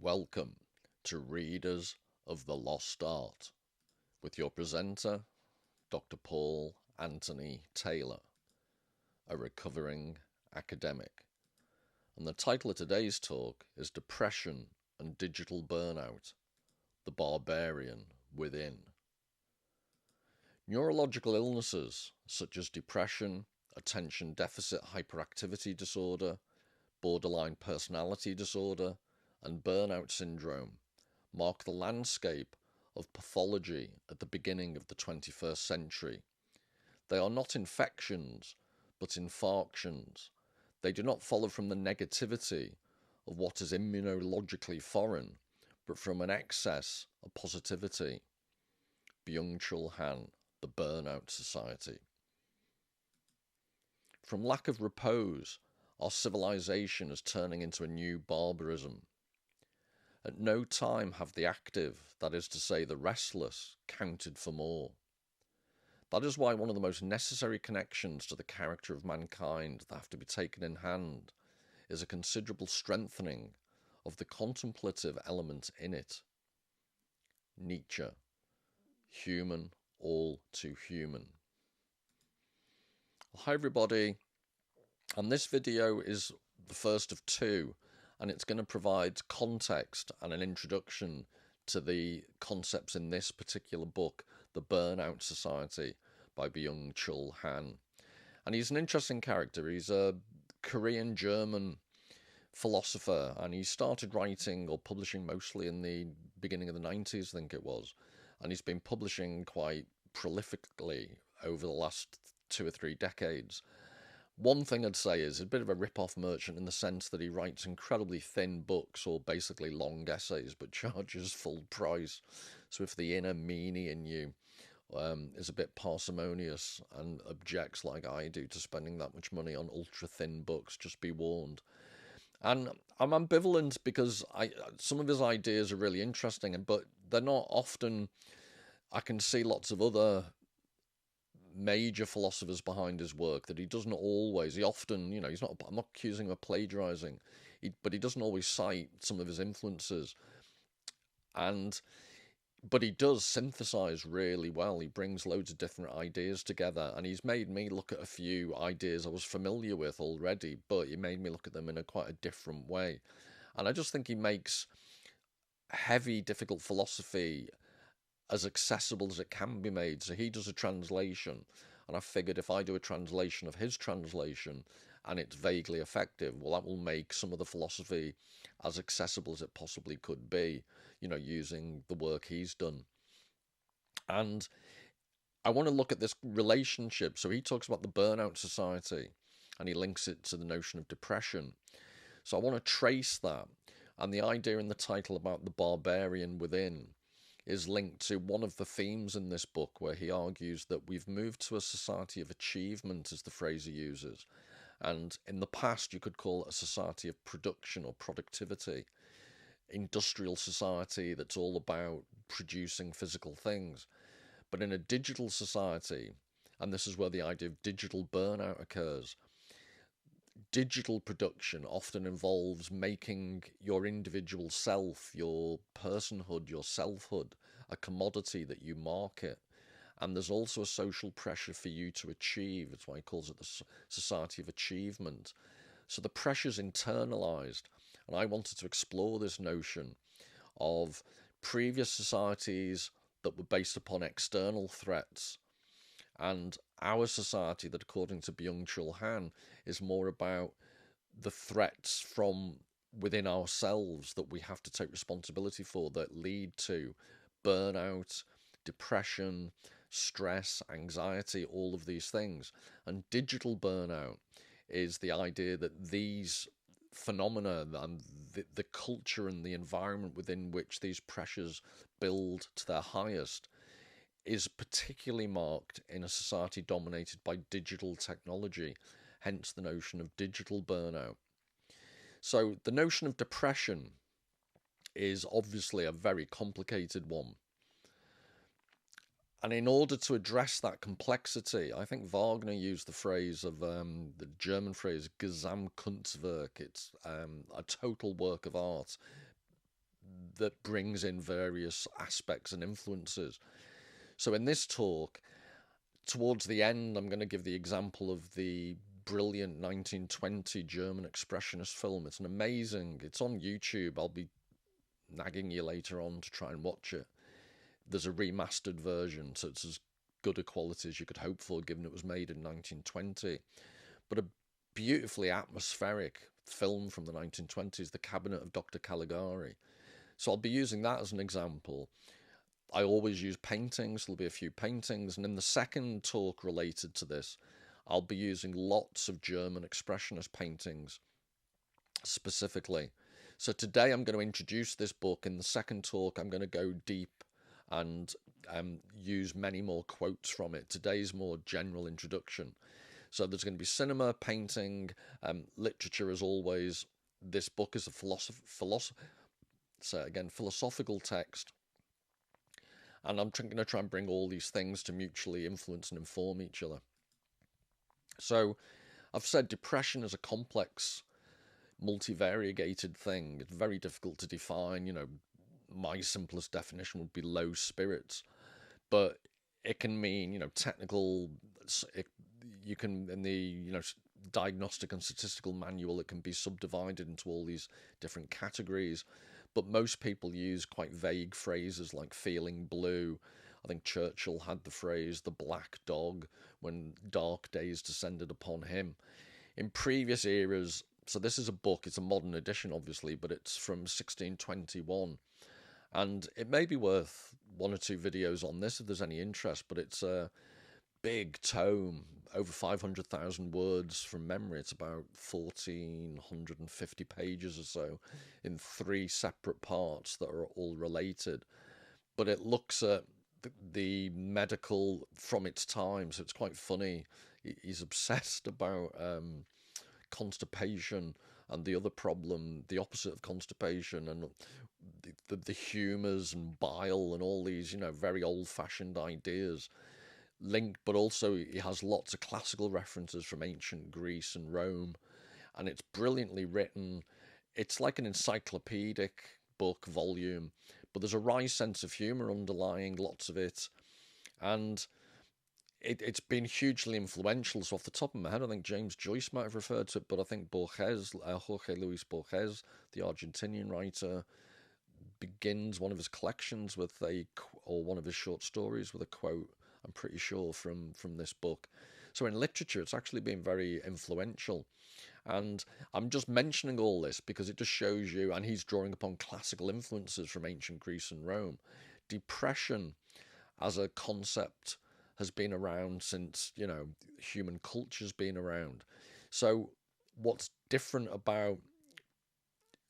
Welcome to Readers of the Lost Art with your presenter, Dr. Paul Anthony Taylor, a recovering academic. And the title of today's talk is Depression and Digital Burnout, the Barbarian Within. Neurological illnesses such as depression, attention deficit hyperactivity disorder, borderline personality disorder, and burnout syndrome mark the landscape of pathology at the beginning of the 21st century. They are not infections, but infarctions. They do not follow from the negativity of what is immunologically foreign, but from an excess of positivity. Byung-Chul Han, The Burnout Society. From lack of repose, our civilization is turning into a new barbarism. At no time have the active, that is to say the restless, counted for more. That is why one of the most necessary connections to the character of mankind that have to be taken in hand is a considerable strengthening of the contemplative element in it. Nietzsche, human, all too human. Well, hi everybody, and this video is the first of two, and it's going to provide context and an introduction to the concepts in this particular book, The Burnout Society by Byung-Chul Han. And he's an interesting character. He's a Korean-German philosopher, and he started writing or publishing mostly in the beginning of the 90s, I think it was. And he's been publishing quite prolifically over the last 2 or 3 decades. One thing I'd say is a bit of a rip-off merchant in the sense that he writes incredibly thin books or basically long essays but charges full price. So if the inner meanie in you is a bit parsimonious and objects like I do to spending that much money on ultra-thin books, just be warned. And I'm ambivalent because some of his ideas are really interesting, but they're not often. I can see lots of other major philosophers behind his work that he doesn't always, he often, he's not, I'm not accusing him of plagiarizing, but he doesn't always cite some of his influences. But he does synthesize really well. He brings loads of different ideas together, and he's made me look at a few ideas I was familiar with already, but he made me look at them in quite a different way. And I just think he makes heavy, difficult philosophy as accessible as it can be made. So he does a translation, and I figured if I do a translation of his translation and it's vaguely effective, well, that will make some of the philosophy as accessible as it possibly could be, using the work he's done. And I want to look at this relationship. So he talks about the Burnout Society and he links it to the notion of depression. So I want to trace that, and the idea in the title about the barbarian within is linked to one of the themes in this book, where he argues that we've moved to a society of achievement, as the phrase he uses. And in the past, you could call it a society of production or productivity, industrial society that's all about producing physical things. But in a digital society, and this is where the idea of digital burnout occurs, digital production often involves making your individual self, your personhood, your selfhood, a commodity that you market. And there's also a social pressure for you to achieve. That's why he calls it the society of achievement. So the pressure's internalized. And I wanted to explore this notion of previous societies that were based upon external threats, and our society that, according to Byung-Chul Han, is more about the threats from within ourselves that we have to take responsibility for, that lead to burnout, depression, stress, anxiety, all of these things. And digital burnout is the idea that these phenomena and the culture and the environment within which these pressures build to their highest is particularly marked in a society dominated by digital technology, hence the notion of digital burnout. So the notion of depression is obviously a very complicated one. And in order to address that complexity, I think Wagner used the phrase of the German phrase Gesamtkunstwerk. It's a total work of art, that brings in various aspects and influences. So in this talk, towards the end, I'm going to give the example of the brilliant 1920 German expressionist film. It's it's on YouTube. I'll be nagging you later on to try and watch it. There's a remastered version, so it's as good a quality as you could hope for, given it was made in 1920. But a beautifully atmospheric film from the 1920s, The Cabinet of Dr. Caligari. So I'll be using that as an example. I always use paintings. There'll be a few paintings. And in the second talk related to this, I'll be using lots of German expressionist paintings specifically. So today I'm going to introduce this book. In the second talk, I'm going to go deep and use many more quotes from it. Today's more general introduction. So there's going to be cinema, painting, literature as always. This book is a philosophical text. And I'm going to try and bring all these things to mutually influence and inform each other. So I've said depression is a complex, multivariated thing. It's very difficult to define. My simplest definition would be low spirits. But it can mean, technical, you can, in the, diagnostic and statistical manual, it can be subdivided into all these different categories. But most people use quite vague phrases like feeling blue. I think Churchill had the phrase the black dog when dark days descended upon him. In previous eras, so this is a book, it's a modern edition obviously, but it's from 1621. And it may be worth one or two videos on this if there's any interest, but it's a big tome, over 500,000 words from memory. It's about 1,450 pages or so in 3 separate parts that are all related. But it looks at the medical from its time, so it's quite funny. He's obsessed about constipation and the other problem, the opposite of constipation, and the humours and bile and all these, very old-fashioned ideas linked, but also he has lots of classical references from ancient Greece and Rome, and it's brilliantly written. It's like an encyclopedic book volume, but there's a wry sense of humour underlying lots of it, and it's been hugely influential. So off the top of my head, I think James Joyce might have referred to it, but I think Borges, Jorge Luis Borges, the Argentinian writer, begins one of his collections with or one of his short stories with a quote, I'm pretty sure, from this book. So in literature, it's actually been very influential. And I'm just mentioning all this because it just shows you, and he's drawing upon classical influences from ancient Greece and Rome. Depression as a concept has been around since, human culture's been around. So what's different about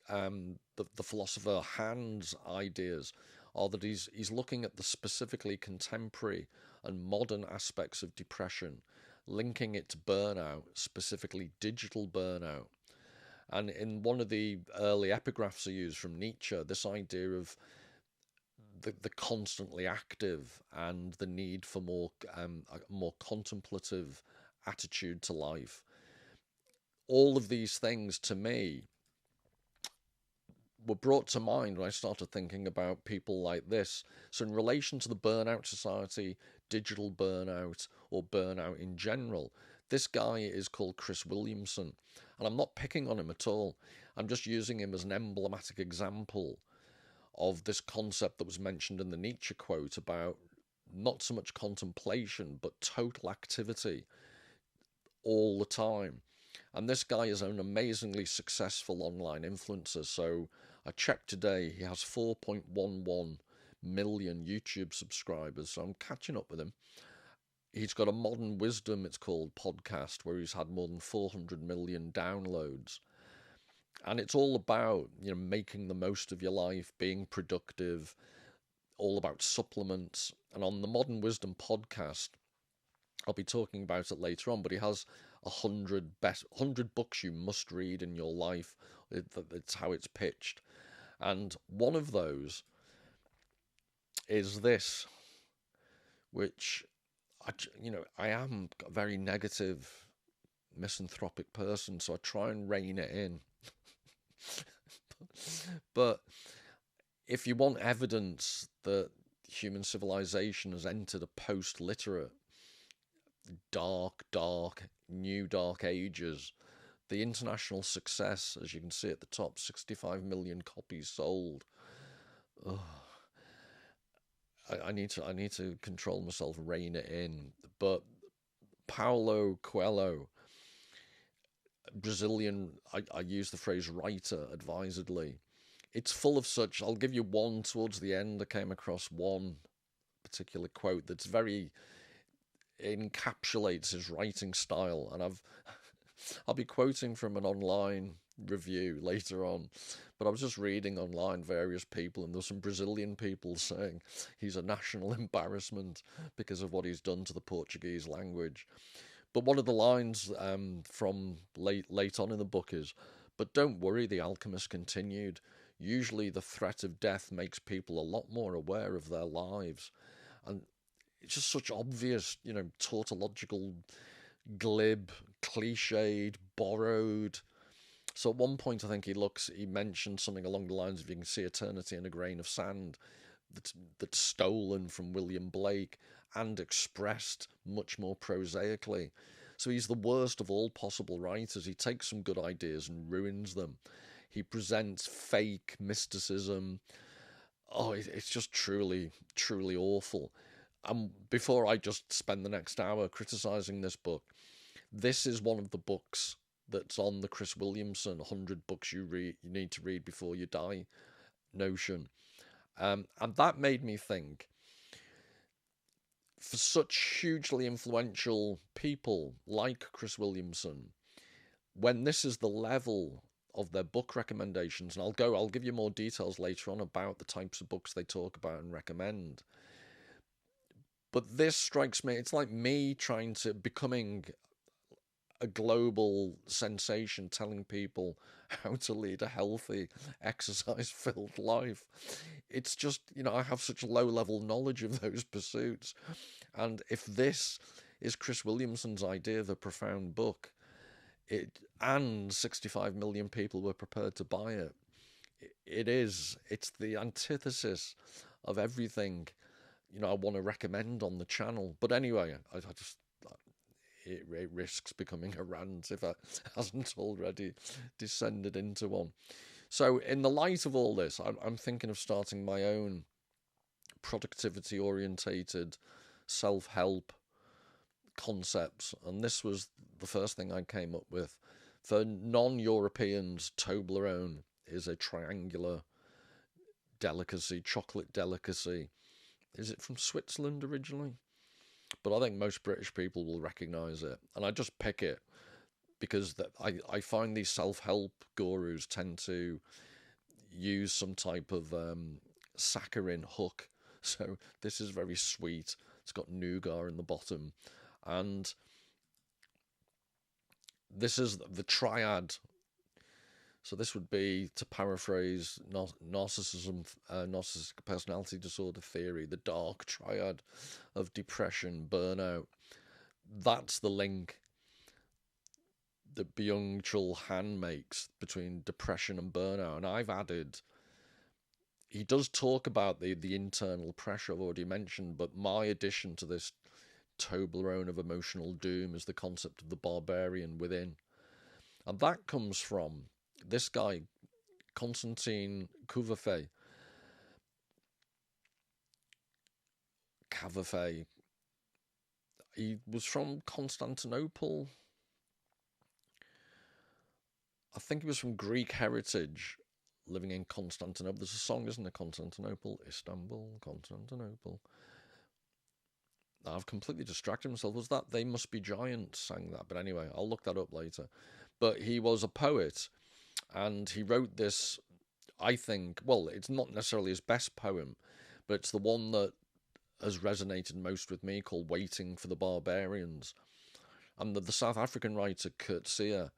the philosopher Han's ideas are that he's looking at the specifically contemporary and modern aspects of depression, linking it to burnout, specifically digital burnout. And in one of the early epigraphs I used from Nietzsche, this idea of the constantly active and the need for a more contemplative attitude to life. All of these things, to me, were brought to mind when I started thinking about people like this. So in relation to the Burnout Society, digital burnout, or burnout in general, this guy is called Chris Williamson. And I'm not picking on him at all. I'm just using him as an emblematic example of this concept that was mentioned in the Nietzsche quote about not so much contemplation, but total activity all the time. And this guy is an amazingly successful online influencer. So I checked today, he has 4.11 million YouTube subscribers. So I'm catching up with him. He's got a Modern Wisdom, it's called, podcast, where he's had more than 400 million downloads. And it's all about, making the most of your life, being productive, all about supplements. And on the Modern Wisdom podcast, I'll be talking about it later on, but he has 100 books you must read in your life. It's how it's pitched. And one of those is this, which, I am a very negative, misanthropic person, so I try and rein it in. But if you want evidence that human civilization has entered a post-literate, new dark ages, the international success, as you can see at the top, 65 million copies sold. Ugh. I need to control myself, rein it in. But Paulo Coelho, Brazilian, I use the phrase writer advisedly. It's full of such. I'll give you one towards the end. I came across one particular quote that's very encapsulates his writing style, and I'll be quoting from an online review later on, but I was just reading online various people, and there's some Brazilian people saying he's a national embarrassment because of what he's done to the Portuguese language. But one of the lines from late on in the book is, "But don't worry, the alchemist continued. Usually the threat of death makes people a lot more aware of their lives." And it's just such obvious, tautological, glib, cliched, borrowed. So at one point, I think he mentioned something along the lines of, "You can see eternity in a grain of sand," that's stolen from William Blake and expressed much more prosaically. So he's the worst of all possible writers. He takes some good ideas and ruins them. He presents fake mysticism. Oh, it's just truly, truly awful. Before I just spend the next hour criticizing this book, this is one of the books that's on the Chris Williamson 100 books you need to read before you die notion. And that made me think, for such hugely influential people like Chris Williamson, when this is the level of their book recommendations, and I'll give you more details later on about the types of books they talk about and recommend. But this strikes me, it's like me becoming a global sensation, telling people how to lead a healthy, exercise-filled life. It's just, I have such low level knowledge of those pursuits. And if this is Chris Williamson's idea of a profound book, and 65 million people were prepared to buy it, it's the antithesis of everything I want to recommend on the channel. But anyway, I just it risks becoming a rant if it hasn't already descended into one. So in the light of all this, I'm thinking of starting my own productivity orientated self-help concepts, and this was the first thing I came up with. For non-Europeans, Toblerone is a triangular delicacy, chocolate delicacy. Is it from Switzerland originally? But I think most British people will recognise it. And I just pick it because I find these self-help gurus tend to use some type of saccharine hook. So this is very sweet. It's got nougat in the bottom. And this is the triad. So this would be, to paraphrase narcissistic personality disorder theory, the dark triad of depression, burnout. That's the link that Byung-Chul Han makes between depression and burnout. And I've added, he does talk about the internal pressure I've already mentioned, but my addition to this Toblerone of emotional doom is the concept of the barbarian within. And that comes from this guy, Constantine Cavafy. He was from Constantinople. I think he was from Greek heritage, living in Constantinople. There's a song, isn't there? Constantinople, Istanbul, Constantinople. I've completely distracted myself. Was that They Must Be Giants sang that? But anyway, I'll look that up later. But he was a poet, and he wrote this, I think, well, it's not necessarily his best poem, but it's the one that has resonated most with me, called Waiting for the Barbarians. And the South African writer Kurt Sear,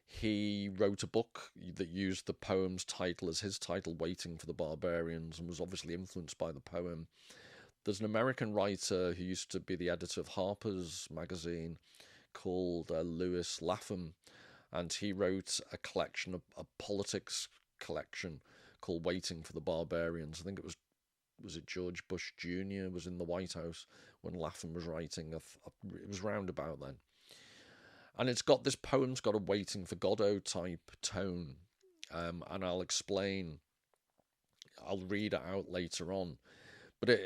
he wrote a book that used the poem's title as his title, Waiting for the Barbarians, and was obviously influenced by the poem. There's an American writer who used to be the editor of Harper's magazine called Lewis Lapham, and he wrote a collection, a politics collection called Waiting for the Barbarians. I think it was it George Bush Jr. was in the White House when Lapham was writing. It was round about then. And it's got this poem's got a Waiting for Godot type tone. And I'll read it out later on. But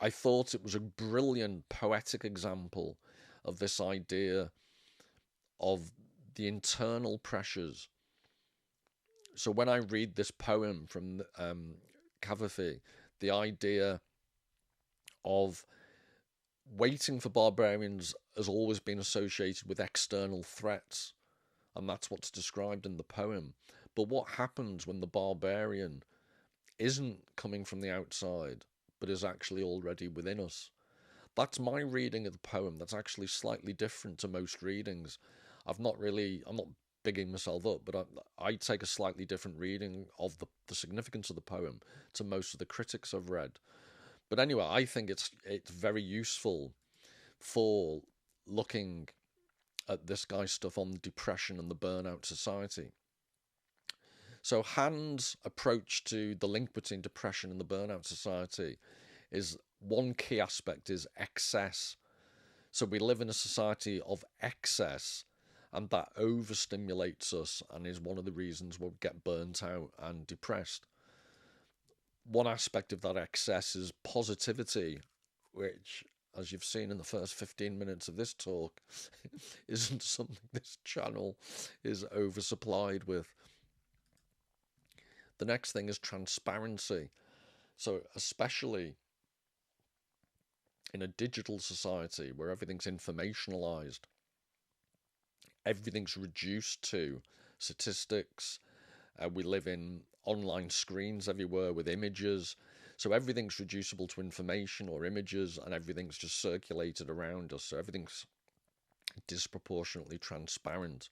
I thought it was a brilliant poetic example of this idea of the internal pressures. So when I read this poem from Cavafy, the idea of waiting for barbarians has always been associated with external threats, and that's what's described in the poem. But what happens when the barbarian isn't coming from the outside, but is actually already within us? That's my reading of the poem. That's actually slightly different to most readings. I'm not bigging myself up, but I take a slightly different reading of the significance of the poem to most of the critics I've read. But anyway, I think it's very useful for looking at this guy's stuff on depression and the Burnout Society. So Han's approach to the link between depression and the Burnout Society is one key aspect is excess. So we live in a society of excess, and that overstimulates us and is one of the reasons we'll get burnt out and depressed. One aspect of that excess is positivity, which, as you've seen in the first 15 minutes of this talk, isn't something this channel is oversupplied with. The next thing is transparency. So especially in a digital society where everything's informationalized, everything's reduced to statistics. We live in online screens everywhere with images. So everything's reducible to information or images, and everything's just circulated around us. So everything's disproportionately transparent.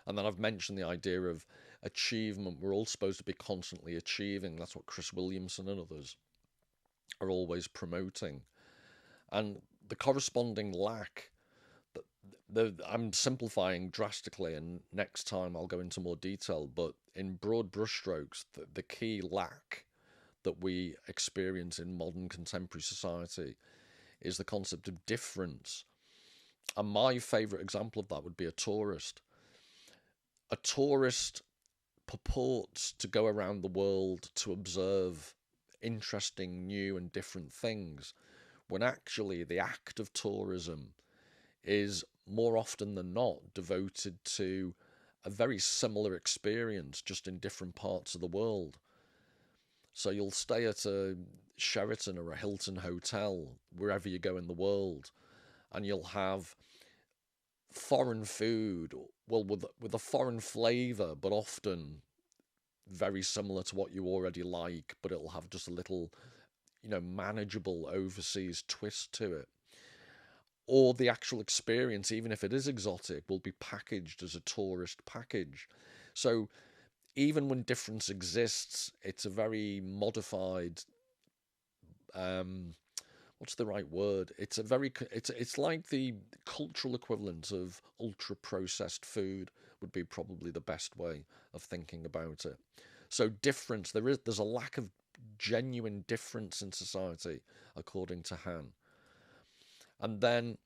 And then I've mentioned the idea of achievement. We're all supposed to be constantly achieving. That's what Chris Williamson and others are always promoting. And the corresponding lack, I'm simplifying drastically, and next time I'll go into more detail, but in broad brushstrokes, the key lack that we experience in modern contemporary society is the concept of difference. And my favourite example of that would be a tourist. A tourist purports to go around the world to observe interesting, new and different things, when actually the act of tourism is more often than not devoted to a very similar experience, just in different parts of the world. So you'll stay at a Sheraton or a Hilton hotel, wherever you go in the world, and you'll have foreign food, well, with a foreign flavour, but often very similar to what you already like, but it'll have just a little, manageable overseas twist to it. Or the actual experience, even if it is exotic, will be packaged as a tourist package. So even when difference exists, it's a very modified, what's the right word? It's like the cultural equivalent of ultra processed food would be probably the best way of thinking about it. So difference, there's a lack of genuine difference in society, according to Han. And then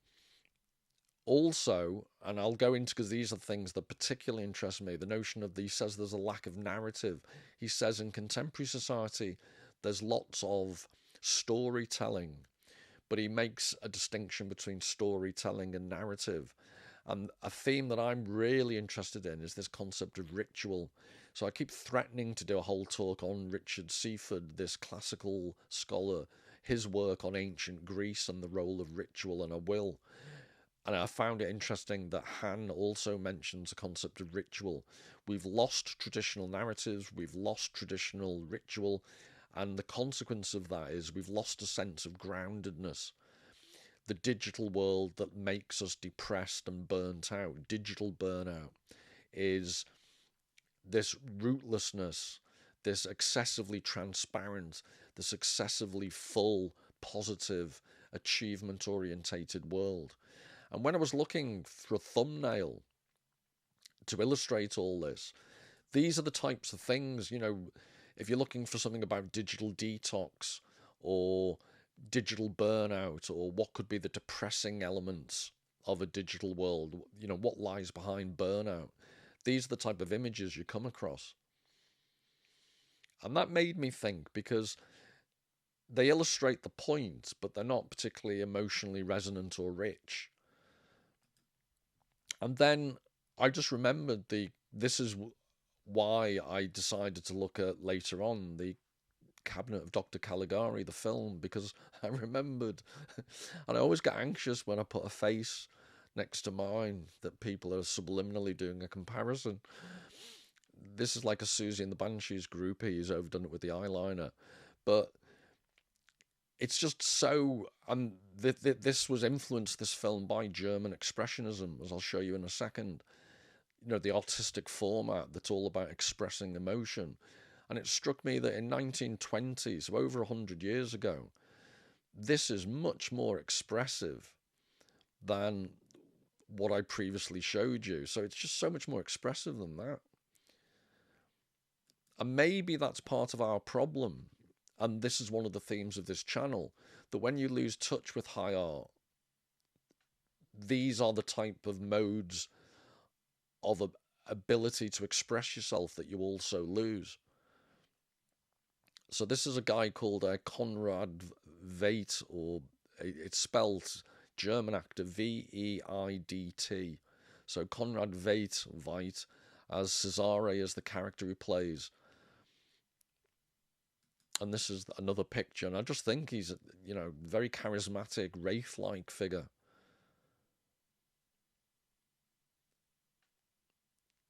also, and I'll go into, because these are things that particularly interest me, the notion of, he says there's a lack of narrative. He says in contemporary society, there's lots of storytelling, but he makes a distinction between storytelling and narrative. And a theme that I'm really interested in is this concept of ritual. So I keep threatening to do a whole talk on Richard Seaford, this classical scholar, his work on ancient Greece and the role of ritual, and I will. And I found it interesting that Han also mentions the concept of ritual. We've lost traditional narratives, we've lost traditional ritual, and the consequence of that is we've lost a sense of groundedness. The digital world that makes us depressed and burnt out, digital burnout, is this rootlessness, this excessively transparent, this excessively full, positive, achievement-orientated world. And when I was looking for a thumbnail to illustrate all this, these are the types of things, If you're looking for something about digital detox or digital burnout, or what could be the depressing elements of a digital world, what lies behind burnout, these are the type of images you come across. And that made me think, because they illustrate the point, but they're not particularly emotionally resonant or rich. And then I just remembered this is why I decided to look at later on the Cabinet of Dr. Caligari, the film, because I remembered, and I always get anxious when I put a face next to mine that people are subliminally doing a comparison. This is like a Susie and the Banshees groupie who's overdone it with the eyeliner, but it's just so. And this was influenced, this film, by German Expressionism, as I'll show you in a second. The artistic format that's all about expressing emotion. And it struck me that in 1920, so over 100 years ago, this is much more expressive than what I previously showed you. So it's just so much more expressive than that. And maybe that's part of our problem. And this is one of the themes of this channel, that when you lose touch with high art, these are the type of modes of ability to express yourself that you also lose. So this is a guy called Konrad Veidt, or it's spelled German actor Veidt. So Konrad Veidt, as Cesare, as the character he plays. And this is another picture, and I just think he's, very charismatic, wraith-like figure.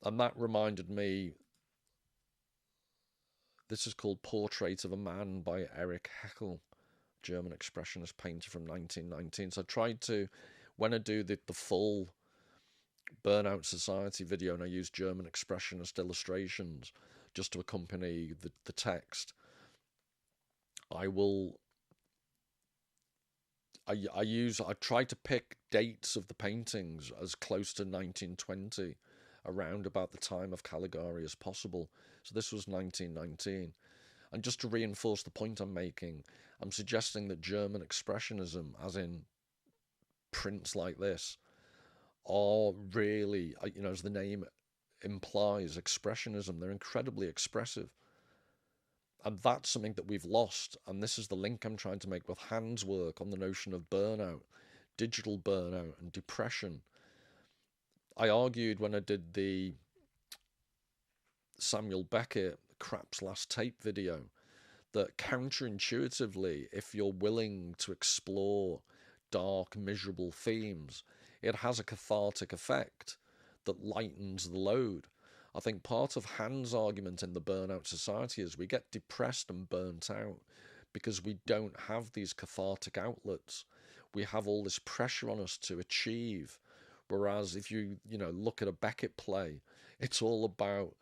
And that reminded me, this is called Portrait of a Man by Erich Heckel, German expressionist painter from 1919. So I tried to, when I do the full Burnout Society video, and I use German expressionist illustrations just to accompany the text, I try to pick dates of the paintings as close to 1920, around about the time of Caligari, as possible. So this was 1919. And just to reinforce the point I'm making, I'm suggesting that German expressionism, as in prints like this, are really, as the name implies, expressionism. They're incredibly expressive. And that's something that we've lost. And this is the link I'm trying to make with Han's work on the notion of burnout, digital burnout, and depression. I argued when I did the Samuel Beckett Crap's Last Tape video that counterintuitively, if you're willing to explore dark, miserable themes, it has a cathartic effect that lightens the load. I think part of Han's argument in the Burnout Society is we get depressed and burnt out because we don't have these cathartic outlets. We have all this pressure on us to achieve. Whereas if you look at a Beckett play, it's all about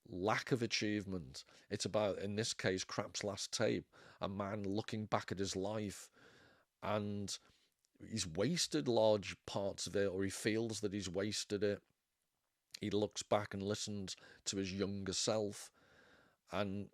lack of achievement. It's about, in this case, Crap's Last Tape, a man looking back at his life, and he's wasted large parts of it, or he feels that he's wasted it. He looks back and listens to his younger self, and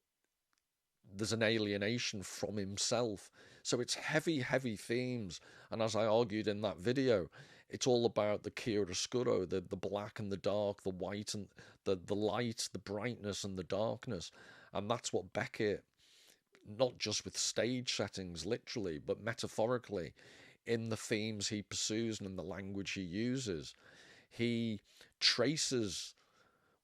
there's an alienation from himself. So it's heavy, heavy themes. And as I argued in that video, it's all about the chiaroscuro, the black and the dark, the white and the light, the brightness and the darkness. And that's what Beckett, not just with stage settings, literally, but metaphorically, in the themes he pursues and in the language he uses, he traces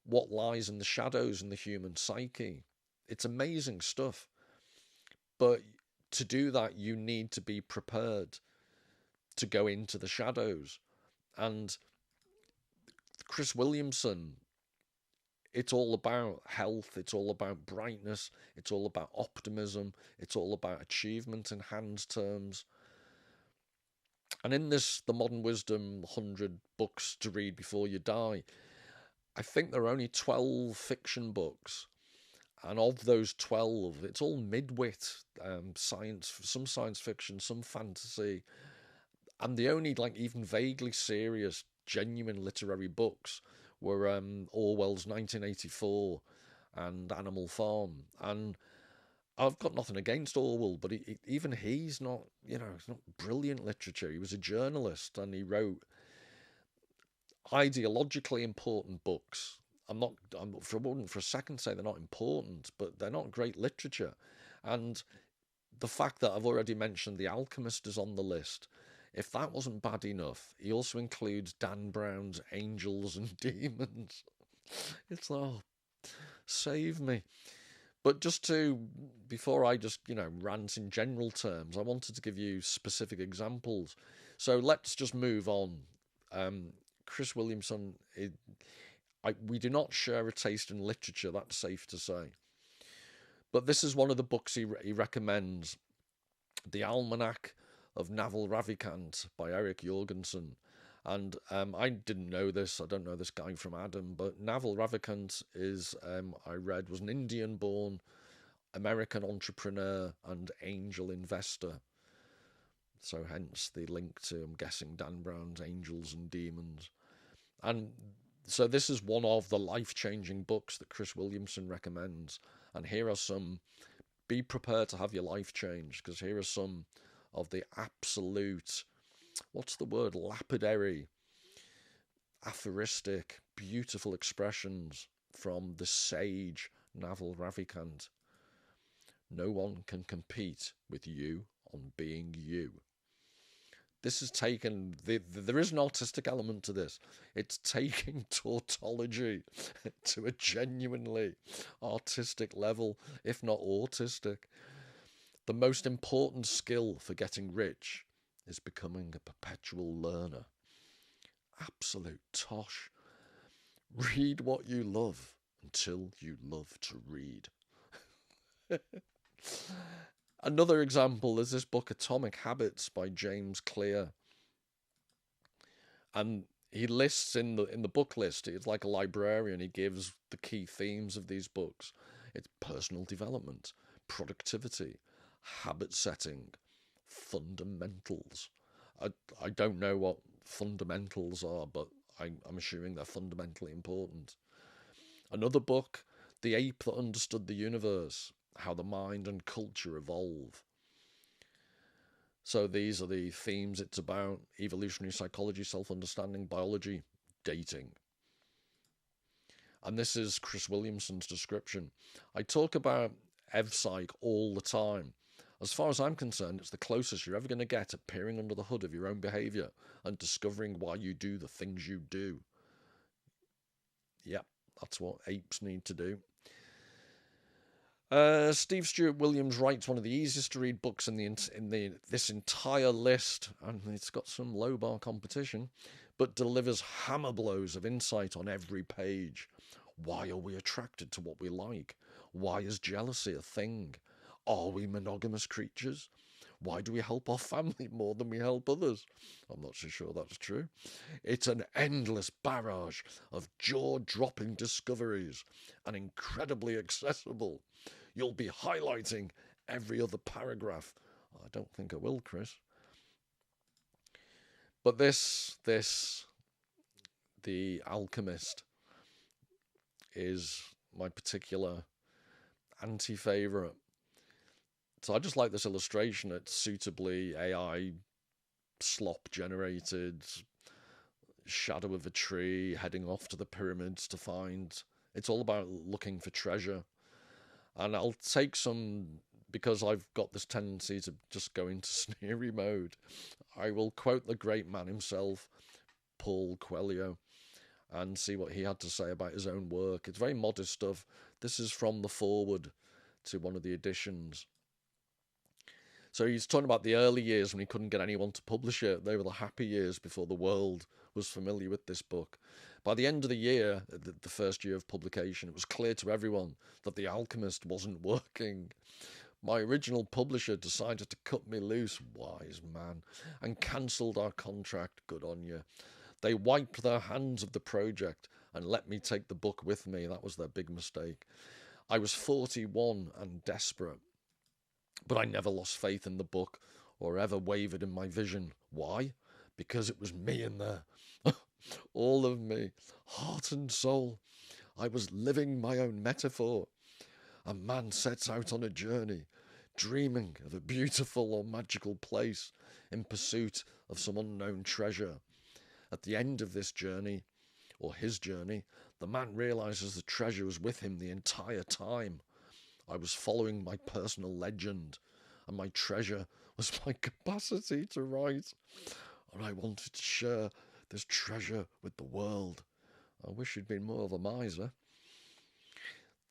what lies in the shadows in the human psyche. It's amazing stuff. But to do that, you need to be prepared to go into the shadows. And Chris Williamson, it's all about health, it's all about brightness, it's all about optimism, it's all about achievement in Han's terms. And in this, the Modern Wisdom 100 books to read before you die, I think there are only 12 fiction books. And of those 12, it's all midwit, science, some science fiction, some fantasy. And the only, even vaguely serious, genuine literary books were Orwell's 1984 and Animal Farm. And I've got nothing against Orwell, but even he's not, it's not brilliant literature. He was a journalist and he wrote ideologically important books. I wouldn't for a second say they're not important, but they're not great literature. And the fact that I've already mentioned The Alchemist is on the list, if that wasn't bad enough, he also includes Dan Brown's Angels and Demons. It's like, oh, save me. But before I just, rant in general terms, I wanted to give you specific examples. So let's just move on. Chris Williamson, we do not share a taste in literature, that's safe to say. But this is one of the books he recommends, The Almanac of Naval Ravikant by Eric Jorgensen. And I didn't know this. I don't know this guy from Adam, but Naval Ravikant is, I read, was an Indian-born American entrepreneur and angel investor. So hence the link to, I'm guessing, Dan Brown's Angels and Demons. And so this is one of the life-changing books that Chris Williamson recommends. And here are some, be prepared to have your life changed, because here are some of the absolute, what's the word, lapidary, aphoristic, beautiful expressions from the sage Naval Ravikant. No one can compete with you on being you. This is taken, there is an artistic element to this. It's taking tautology to a genuinely artistic level, if not autistic. The most important skill for getting rich is becoming a perpetual learner. Absolute tosh. Read what you love until you love to read. Another example is this book, Atomic Habits by James Clear. And he lists in the book list, it's like a librarian, he gives the key themes of these books. It's personal development, productivity, habit setting, fundamentals. I don't know what fundamentals are, but I'm assuming they're fundamentally important. Another book, The Ape That Understood the Universe, How the Mind and Culture Evolve. So these are the themes it's about: evolutionary psychology, self-understanding, biology, dating. And this is Chris Williamson's description. I talk about EvPsych all the time. As far as I'm concerned, it's the closest you're ever going to get at peering under the hood of your own behaviour and discovering why you do the things you do. Yep, that's what apes need to do. Steve Stuart Williams writes one of the easiest to read books in this entire list, and it's got some low bar competition, but delivers hammer blows of insight on every page. Why are we attracted to what we like? Why is jealousy a thing? Are we monogamous creatures? Why do we help our family more than we help others? I'm not so sure that's true. It's an endless barrage of jaw-dropping discoveries and incredibly accessible. You'll be highlighting every other paragraph. I don't think I will, Chris. But The Alchemist, is my particular anti-favourite. So I just like this illustration. It's suitably AI slop generated, shadow of a tree, heading off to the pyramids to find. It's all about looking for treasure. And I'll take some, because I've got this tendency to just go into sneery mode. I will quote the great man himself, Paul Coelho, and see what he had to say about his own work. It's very modest stuff. This is from the foreword to one of the editions. So he's talking about the early years when he couldn't get anyone to publish it. They were the happy years before the world was familiar with this book. By the end of the year, the first year of publication, it was clear to everyone that The Alchemist wasn't working. My original publisher decided to cut me loose, wise man, and cancelled our contract. Good on you. They wiped their hands of the project and let me take the book with me. That was their big mistake. I was 41 and desperate, but I never lost faith in the book or ever wavered in my vision. Why? Because it was me in there. All of me, heart and soul. I was living my own metaphor. A man sets out on a journey, dreaming of a beautiful or magical place in pursuit of some unknown treasure. At the end of this journey, or his journey, the man realizes the treasure was with him the entire time. I was following my personal legend, and my treasure was my capacity to write. And I wanted to share this treasure with the world. I wish he'd been more of a miser.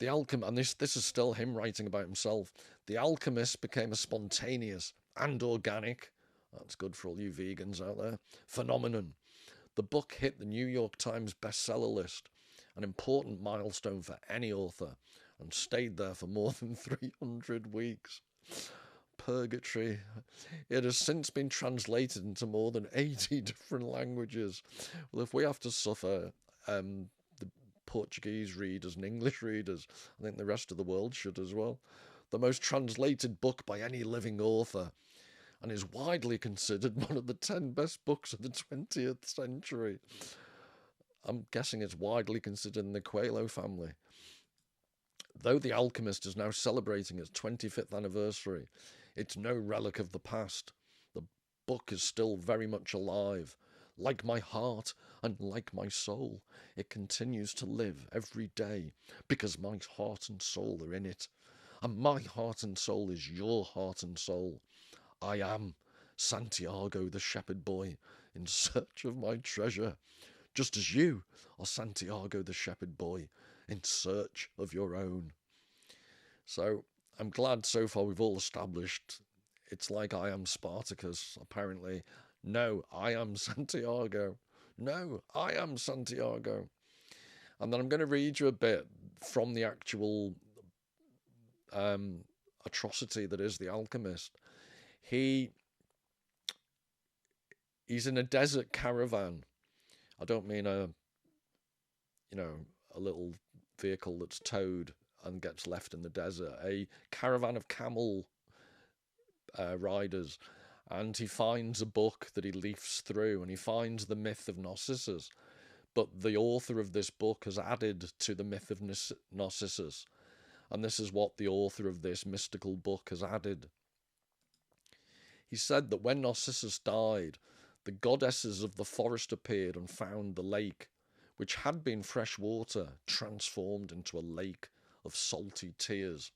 The alchemist, and this is still him writing about himself. The alchemist became a spontaneous and organic, that's good for all you vegans out there, phenomenon. The book hit the New York Times bestseller list, an important milestone for any author, and stayed there for more than 300 weeks. Purgatory. It has since been translated into more than 80 different languages. Well, if we have to suffer the Portuguese readers and English readers, I think the rest of the world should as well. The most translated book by any living author, and is widely considered one of the 10 best books of the 20th century. I'm guessing it's widely considered in the Coelho family. Though The Alchemist is now celebrating its 25th anniversary, it's no relic of the past. The book is still very much alive. Like my heart and like my soul, it continues to live every day because my heart and soul are in it. And my heart and soul is your heart and soul. I am Santiago the shepherd boy in search of my treasure, just as you are Santiago the shepherd boy in search of your own. So I'm glad so far we've all established it's like I am Spartacus, apparently. No, I am Santiago. No, I am Santiago. And then I'm going to read you a bit from the actual atrocity that is The Alchemist. He's in a desert caravan. I don't mean a little vehicle that's towed and gets left in the desert. A caravan of camel riders. And he finds a book that he leafs through, and he finds the myth of Narcissus. But the author of this book has added to the myth of Narcissus. And this is what the author of this mystical book has added. He said that when Narcissus died, the goddesses of the forest appeared and found the lake, which had been fresh water, transformed into a lake of salty tears.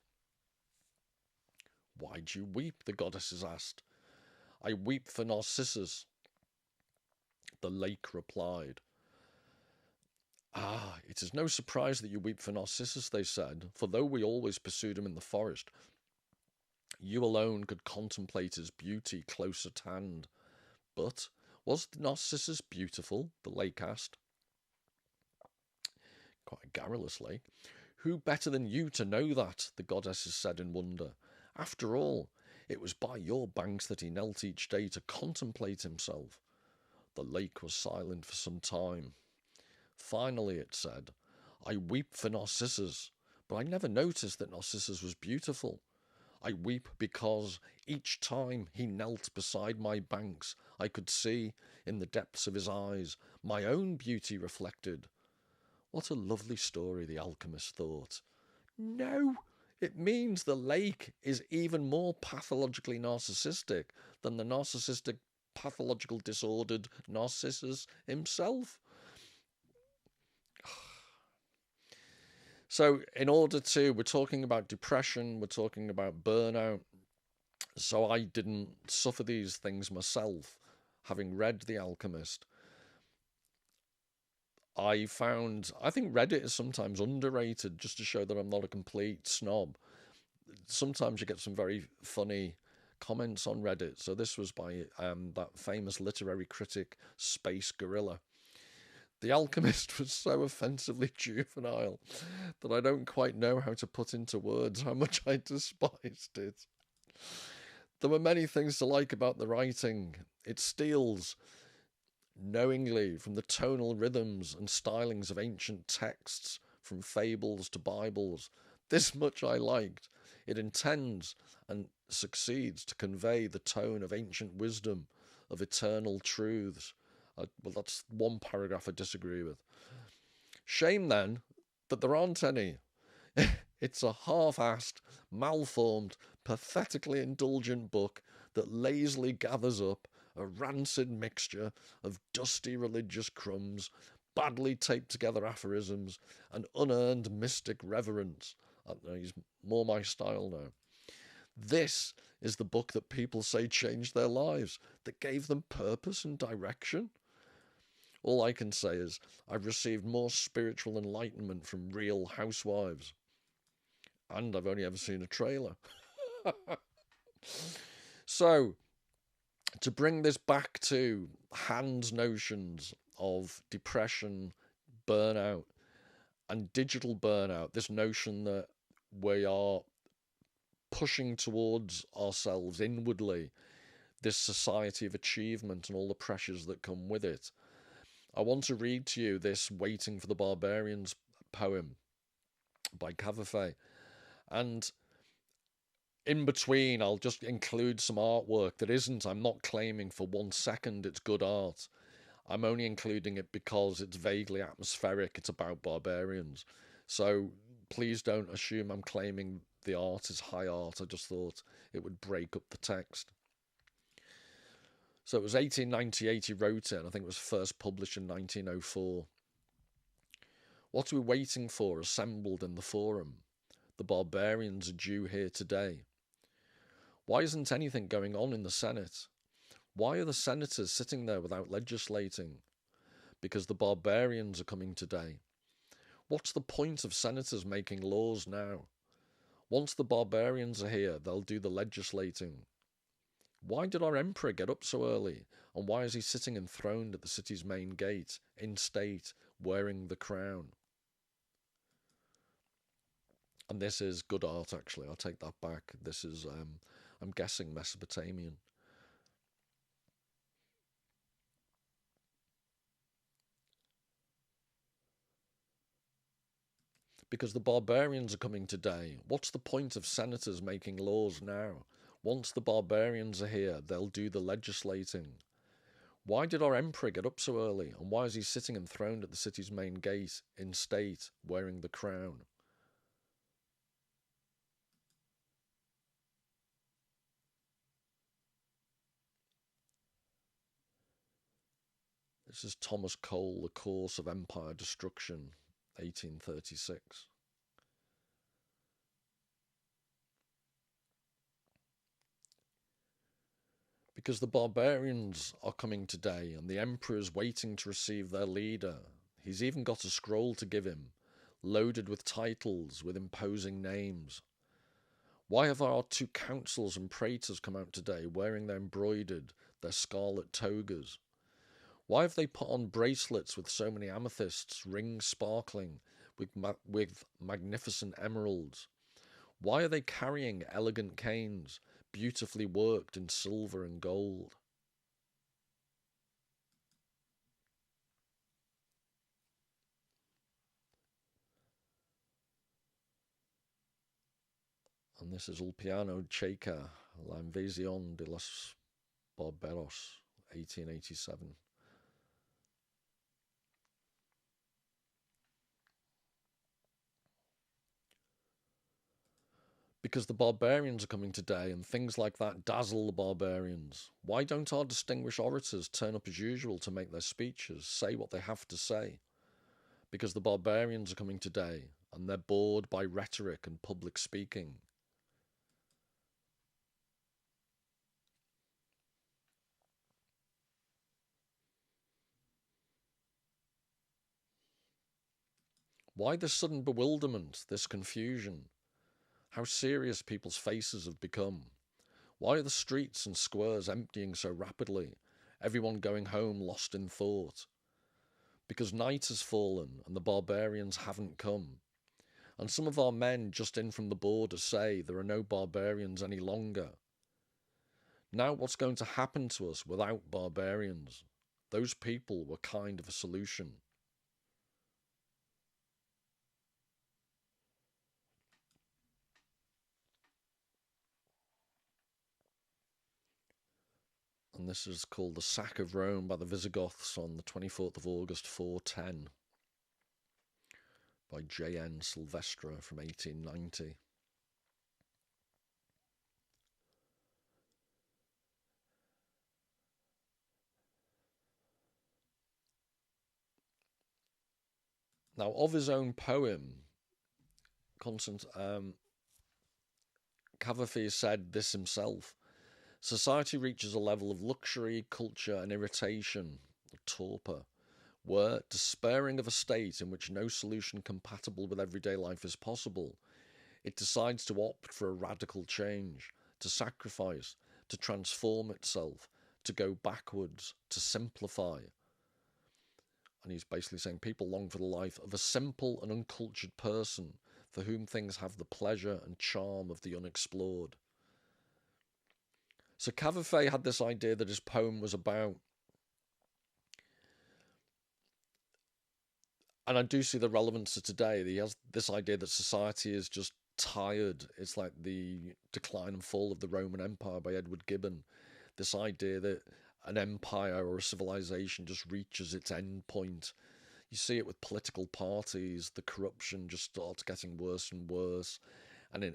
"Why do you weep?" the goddesses asked. "I weep for Narcissus," the lake replied. "Ah, it is no surprise that you weep for Narcissus," they said, "for though we always pursued him in the forest, you alone could contemplate his beauty close at hand." "But was Narcissus beautiful?" the lake asked. Quite a garrulous lake. "Who better than you to know that?" the goddesses said in wonder. "After all, it was by your banks that he knelt each day to contemplate himself." The lake was silent for some time. Finally it said, "I weep for Narcissus, but I never noticed that Narcissus was beautiful. I weep because each time he knelt beside my banks, I could see, in the depths of his eyes, my own beauty reflected." What a lovely story, the alchemist thought. No, it means the lake is even more pathologically narcissistic than the narcissistic, pathological, disordered Narcissus himself. So we're talking about depression, we're talking about burnout. So I didn't suffer these things myself, having read The Alchemist. I think Reddit is sometimes underrated, just to show that I'm not a complete snob. Sometimes you get some very funny comments on Reddit. So this was by that famous literary critic, Space Gorilla. The Alchemist was so offensively juvenile that I don't quite know how to put into words how much I despised it. There were many things to like about the writing. It steals knowingly from the tonal rhythms and stylings of ancient texts, from fables to Bibles. This much I liked. It intends and succeeds to convey the tone of ancient wisdom, of eternal truths. Well, that's one paragraph I disagree with. Shame, then, but there aren't any. It's a half-assed, malformed, pathetically indulgent book that lazily gathers up a rancid mixture of dusty religious crumbs, badly taped together aphorisms, and unearned mystic reverence. He's more my style now. This is the book that people say changed their lives, that gave them purpose and direction. All I can say is I've received more spiritual enlightenment from Real Housewives, and I've only ever seen a trailer. So, to bring this back to Han's notions of depression, burnout, and digital burnout, this notion that we are pushing towards ourselves inwardly, this society of achievement and all the pressures that come with it. I want to read to you this Waiting for the Barbarians poem by Cavafy. And in between, I'll just include some artwork that isn't, I'm not claiming for 1 second it's good art. I'm only including it because it's vaguely atmospheric, it's about barbarians. So please don't assume I'm claiming the art is high art. I just thought it would break up the text. So it was 1898 he wrote it, and I think it was first published in 1904. What are we waiting for assembled in the forum? The barbarians are due here today. Why isn't anything going on in the Senate? Why are the senators sitting there without legislating? Because the barbarians are coming today. What's the point of senators making laws now? Once the barbarians are here, they'll do the legislating. Why did our emperor get up so early? And why is he sitting enthroned at the city's main gate, in state, wearing the crown? And this is good art, actually. I'll take that back. This is, I'm guessing, Mesopotamian. Because the barbarians are coming today. What's the point of senators making laws now? Once the barbarians are here, they'll do the legislating. Why did our emperor get up so early? And why is he sitting enthroned at the city's main gate, in state, wearing the crown? This is Thomas Cole, The Course of Empire Destruction, 1836. Because the barbarians are coming today, and the emperor is waiting to receive their leader. He's even got a scroll to give him, loaded with titles, with imposing names. Why have our two councils and praetors come out today, wearing their embroidered, their scarlet togas? Why have they put on bracelets with so many amethysts, rings sparkling with magnificent emeralds? Why are they carrying elegant canes, beautifully worked in silver and gold? And this is Il Piano Checa, La Invasión de los Barberos, 1887. Because the barbarians are coming today, and things like that dazzle the barbarians. Why don't our distinguished orators turn up as usual to make their speeches, say what they have to say? Because the barbarians are coming today, and they're bored by rhetoric and public speaking. Why this sudden bewilderment, this confusion? How serious people's faces have become. Why are the streets and squares emptying so rapidly? Everyone going home lost in thought. Because night has fallen and the barbarians haven't come. And some of our men just in from the border say there are no barbarians any longer. Now what's going to happen to us without barbarians? Those people were kind of a solution. And this is called The Sack of Rome by the Visigoths on the 24th of August 410 by J.N. Silvestre from 1890. Now, of his own poem, Cavafy said this himself: society reaches a level of luxury, culture, and irritation, or torpor, where, despairing of a state in which no solution compatible with everyday life is possible, it decides to opt for a radical change, to sacrifice, to transform itself, to go backwards, to simplify. And he's basically saying people long for the life of a simple and uncultured person for whom things have the pleasure and charm of the unexplored. So Cavafy had this idea that his poem was about, and I do see the relevance to today. He has this idea that society is just tired. It's like the Decline and Fall of the Roman Empire by Edward Gibbon. This idea that an empire or a civilization just reaches its end point. You see it with political parties. The corruption just starts getting worse and worse. And,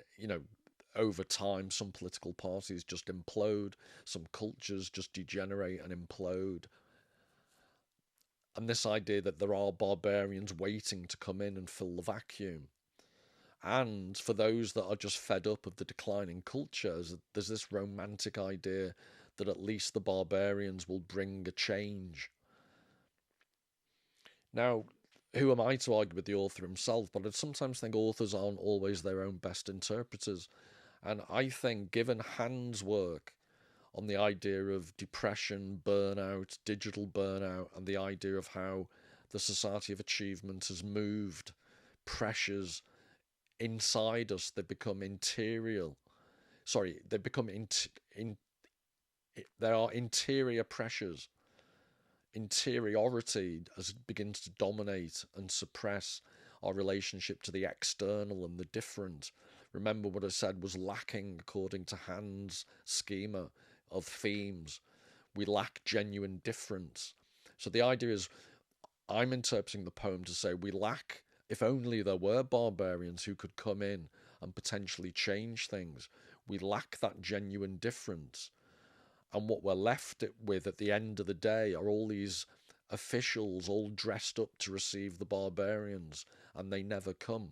over time, some political parties just implode. Some cultures just degenerate and implode. And this idea that there are barbarians waiting to come in and fill the vacuum. And for those that are just fed up of the declining cultures, there's this romantic idea that at least the barbarians will bring a change. Now, who am I to argue with the author himself? But I sometimes think authors aren't always their own best interpreters. And I think, given Han's work on the idea of depression, burnout, digital burnout, and the idea of how the Society of Achievement has moved pressures inside us, they become interior. Sorry, they become there are interior pressures, interiority, as it begins to dominate and suppress our relationship to the external and the different. Remember what I said was lacking, according to Han's schema of themes. We lack genuine difference. So the idea is, I'm interpreting the poem to say we lack, if only there were barbarians who could come in and potentially change things. We lack that genuine difference. And what we're left with at the end of the day are all these officials all dressed up to receive the barbarians, and they never come.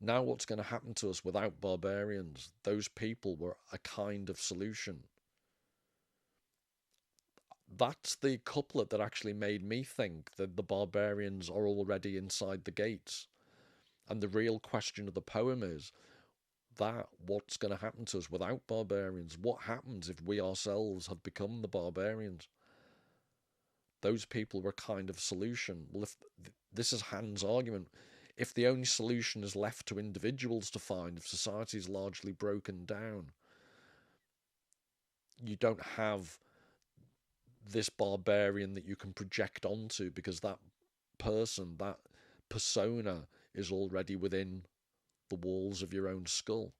Now what's going to happen to us without barbarians? Those people were a kind of solution. That's the couplet that actually made me think that the barbarians are already inside the gates. And the real question of the poem is that what's going to happen to us without barbarians? What happens if we ourselves have become the barbarians? Those people were a kind of solution. Well, if this is Han's argument, if the only solution is left to individuals to find, if society is largely broken down, you don't have this barbarian that you can project onto, because that person, that persona, is already within the walls of your own skull.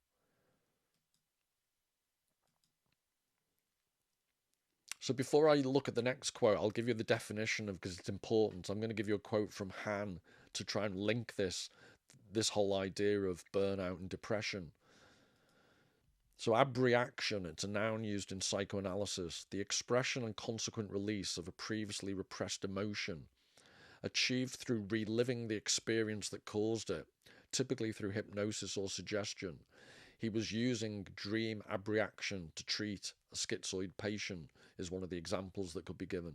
So before I look at the next quote, I'll give you the definition of, because it's important. I'm going to give you a quote from Han to try and link this whole idea of burnout and depression. So abreaction, it's a noun used in psychoanalysis, the expression and consequent release of a previously repressed emotion, achieved through reliving the experience that caused it, typically through hypnosis or suggestion. He was using dream abreaction to treat a schizoid patient, is one of the examples that could be given.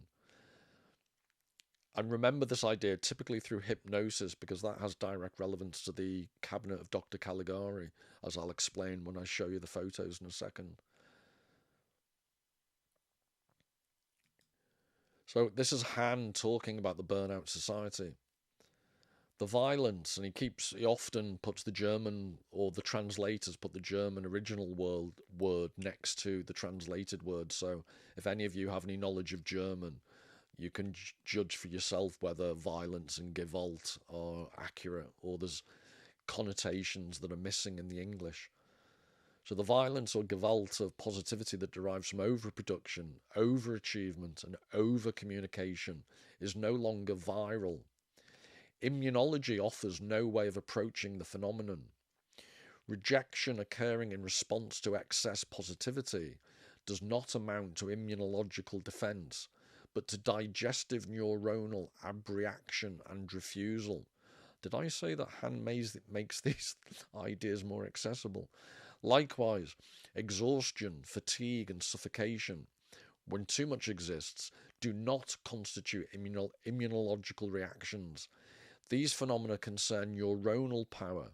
And remember this idea, typically through hypnosis, because that has direct relevance to the cabinet of Dr. Caligari, as I'll explain when I show you the photos in a second. So this is Han talking about the Burnout Society. The violence, and he often puts the German, or the translators put the German original word next to the translated word. So if any of you have any knowledge of German, you can judge for yourself whether violence and Gewalt are accurate, or there's connotations that are missing in the English. So the violence or Gewalt of positivity that derives from overproduction, overachievement, and over-communication is no longer viral. Immunology offers no way of approaching the phenomenon. Rejection occurring in response to excess positivity does not amount to immunological defense, but to digestive neuronal abreaction and refusal. Did I say that Han makes these ideas more accessible? Likewise, exhaustion, fatigue, and suffocation, when too much exists, do not constitute immunological reactions. These phenomena concern neuronal power,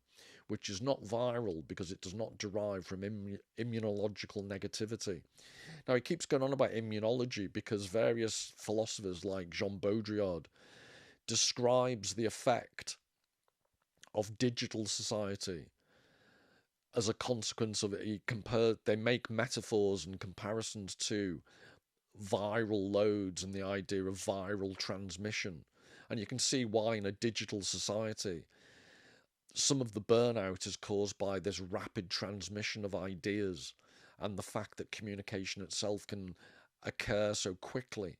which is not viral because it does not derive from immunological negativity. Now, he keeps going on about immunology because various philosophers like Jean Baudrillard describes the effect of digital society as a consequence of it. They make metaphors and comparisons to viral loads and the idea of viral transmission. And you can see why in a digital society, some of the burnout is caused by this rapid transmission of ideas and the fact that communication itself can occur so quickly.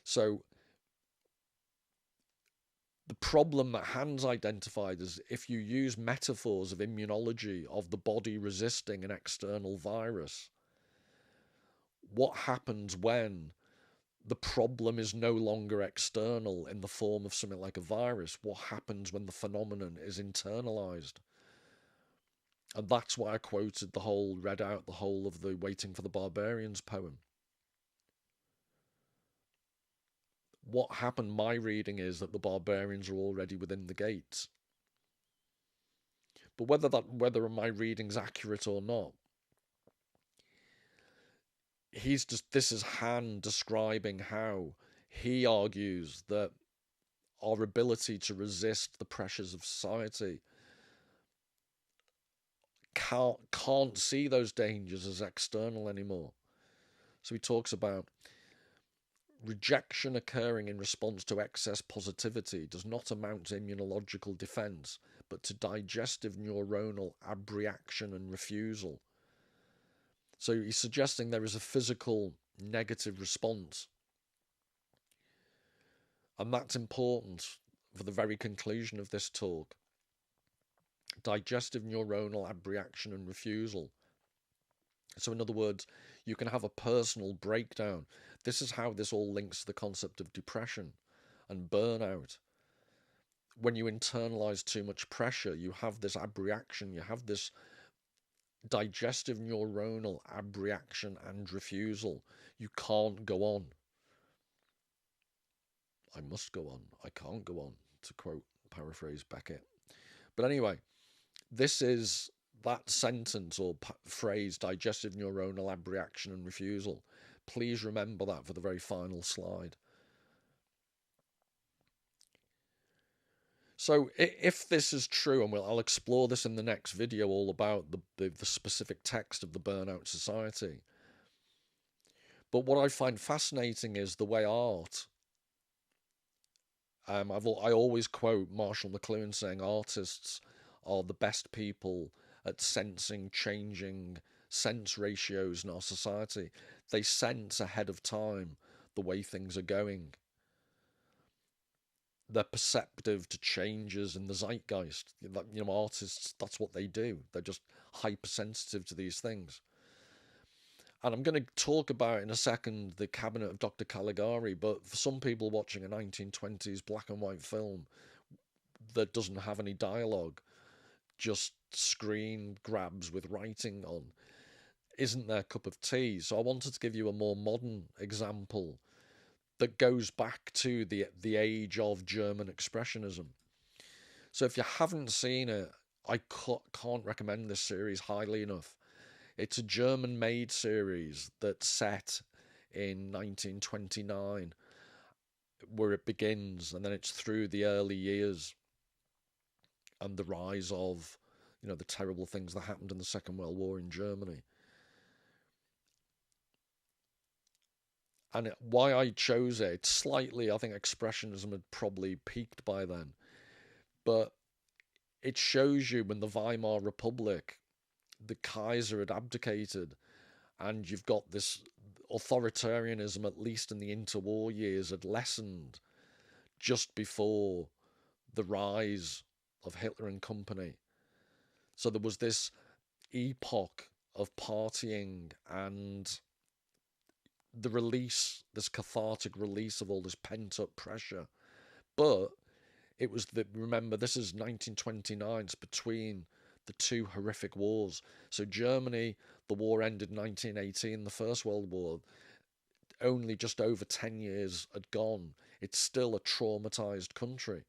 So the problem that Hans identified is if you use metaphors of immunology, of the body resisting an external virus, what happens when the problem is no longer external in the form of something like a virus? What happens when the phenomenon is internalized? And that's why I read out the whole of the Waiting for the Barbarians poem. What happened, my reading is that the barbarians are already within the gates. But whether my reading's accurate or not, this is Han describing how he argues that our ability to resist the pressures of society can't see those dangers as external anymore. So he talks about rejection occurring in response to excess positivity does not amount to immunological defense, but to digestive neuronal abreaction and refusal. So he's suggesting there is a physical negative response. And that's important for the very conclusion of this talk. Digestive neuronal abreaction and refusal. So in other words, you can have a personal breakdown. This is how this all links to the concept of depression and burnout. When you internalize too much pressure, you have this abreaction, you have this digestive neuronal abreaction and refusal. You can't go on. I must go on. I can't go on, to paraphrase Beckett. But anyway, this is that sentence or phrase, digestive neuronal abreaction and refusal. Please remember that for the very final slide. So if this is true, and I'll explore this in the next video, all about the specific text of the Burnout Society. But what I find fascinating is the way art, I always quote Marshall McLuhan saying artists are the best people at sensing changing sense ratios in our society. They sense ahead of time the way things are going. They're perceptive to changes in the zeitgeist. Artists, that's what they do. They're just hypersensitive to these things. And I'm going to talk about in a second the Cabinet of Dr. Caligari, but for some people watching a 1920s black and white film that doesn't have any dialogue, just screen grabs with writing on, isn't their cup of tea. So I wanted to give you a more modern example that goes back to the age of German Expressionism. So if you haven't seen it, I can't recommend this series highly enough. It's a German-made series that's set in 1929, where it begins, and then it's through the early years and the rise of, the terrible things that happened in the Second World War in Germany. And why I chose it, slightly, I think Expressionism had probably peaked by then. But it shows you when the Weimar Republic, the Kaiser had abdicated, and you've got this authoritarianism, at least in the interwar years, had lessened just before the rise of Hitler and company. So there was this epoch of partying and the release, this cathartic release of all this pent up pressure. But it was the, remember, this is 1929, it's between the two horrific wars. So Germany, the war ended 1918, the First World War, only just over 10 years had gone. It's still a traumatized country.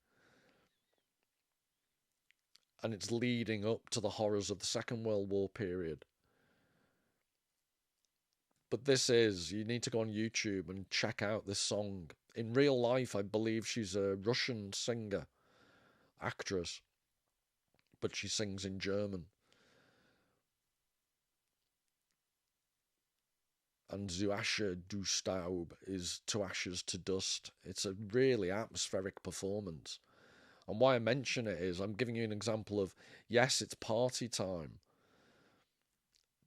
And it's leading up to the horrors of the Second World War period. But this is, you need to go on YouTube and check out this song. In real life, I believe she's a Russian singer, actress, but she sings in German. And Zu Asche du Staub is to ashes to dust. It's a really atmospheric performance. And why I mention it is I'm giving you an example of, yes, it's party time,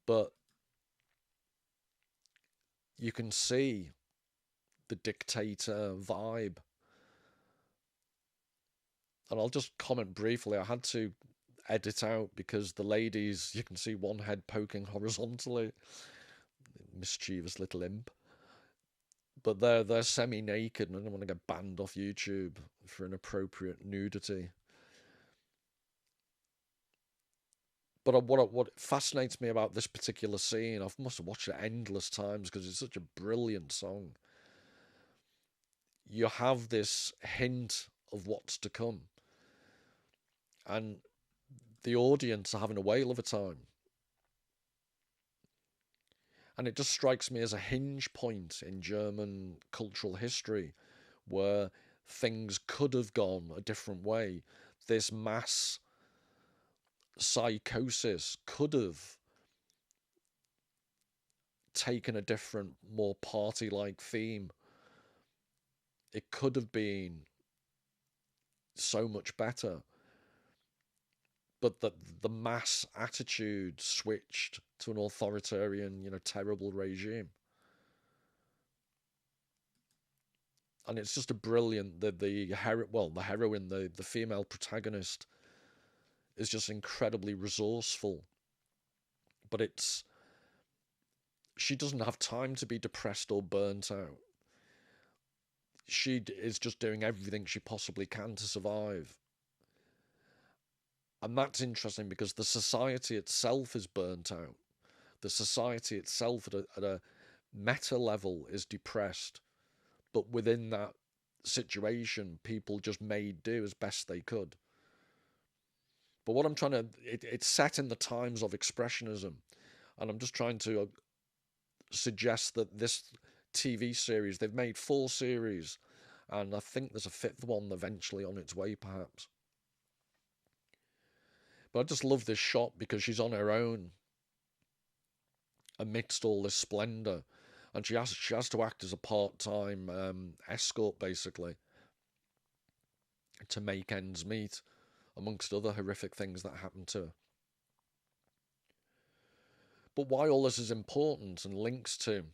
but you can see the dictator vibe. And I'll just comment briefly. I had to edit out because the ladies, you can see one head poking horizontally. Mischievous little imp. But they're semi-naked, and I don't want to get banned off YouTube for inappropriate nudity. But what fascinates me about this particular scene, I must have watched it endless times because it's such a brilliant song. You have this hint of what's to come, and the audience are having a whale of a time. And it just strikes me as a hinge point in German cultural history where things could have gone a different way. This mass psychosis could have taken a different, more party like theme. It could have been so much better. But the mass attitude switched to an authoritarian, terrible regime. And it's just a brilliant, the heroine, the female protagonist is just incredibly resourceful. But she doesn't have time to be depressed or burnt out. She is just doing everything she possibly can to survive. And that's interesting because the society itself is burnt out. The society itself at a meta level is depressed. But within that situation, people just made do as best they could. But what I'm trying to, it's set in the times of Expressionism. And I'm just trying to suggest that this TV series, they've made 4 series. And I think there's a 5th one eventually on its way, perhaps. But I just love this shot because she's on her own amidst all this splendour. And she has to act as a part-time escort, basically, to make ends meet, amongst other horrific things that happen to her. But why all this is important and links to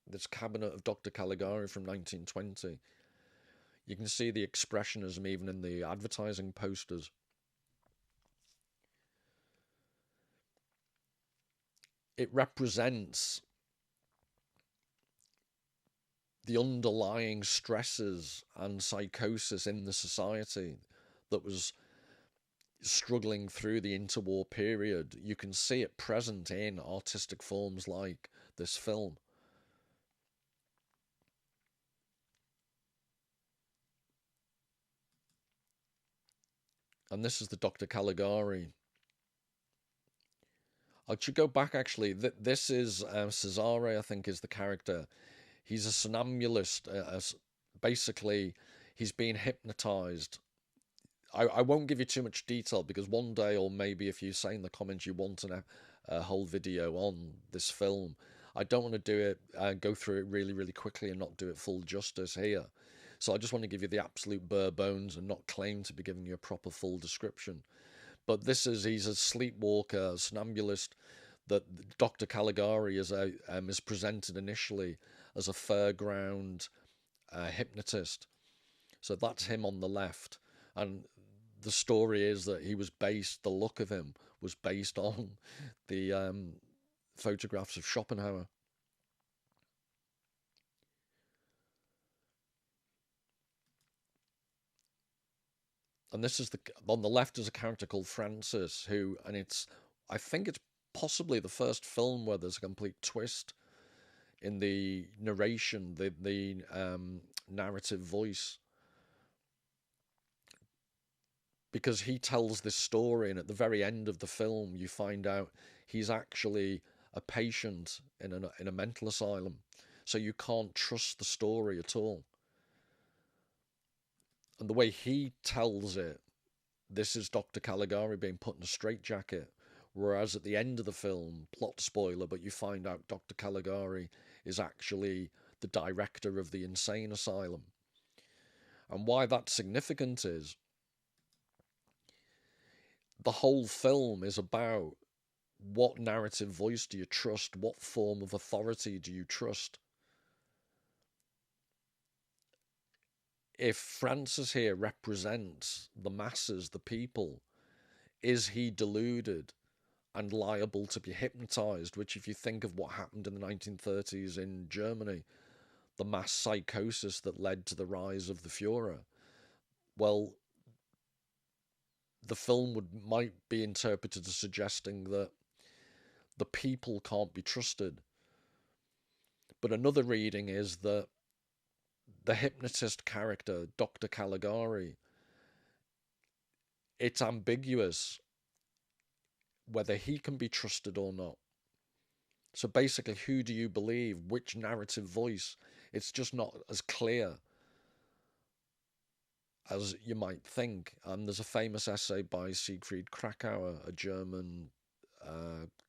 this cabinet of Dr. Caligari from 1920, you can see the expressionism even in the advertising posters. It represents the underlying stresses and psychosis in the society that was struggling through the interwar period. You can see it present in artistic forms like this film. And this is the Dr. Caligari. I should go back actually. This is Cesare, I think, is the character. He's a somnambulist. Basically, he's been hypnotized. I won't give you too much detail because one day, or maybe if you say in the comments you want a whole video on this film, I don't want to do it, go through it really, really quickly and not do it full justice here. So I just want to give you the absolute bare bones and not claim to be giving you a proper full description. But he's a sleepwalker, a somnambulist that Dr. Caligari is presented initially as a fairground hypnotist. So that's him on the left. And the story is that the look of him was based on the photographs of Schopenhauer. And this is on the left is a character called Francis, I think it's possibly the first film where there's a complete twist in the narration, the narrative voice, because he tells this story, and at the very end of the film, you find out he's actually a patient in a mental asylum, so you can't trust the story at all. And the way he tells it, this is Dr. Caligari being put in a straitjacket. Whereas at the end of the film, plot spoiler, but you find out Dr. Caligari is actually the director of the insane asylum. And why that's significant is the whole film is about what narrative voice do you trust? What form of authority do you trust? If Francis here represents the masses, the people, is he deluded and liable to be hypnotized? Which, if you think of what happened in the 1930s in Germany, the mass psychosis that led to the rise of the Fuhrer, well, the film might be interpreted as suggesting that the people can't be trusted. But another reading is that the hypnotist character, Dr. Caligari, it's ambiguous whether he can be trusted or not. So basically, who do you believe? Which narrative voice? It's just not as clear as you might think. And there's a famous essay by Siegfried Kracauer, a German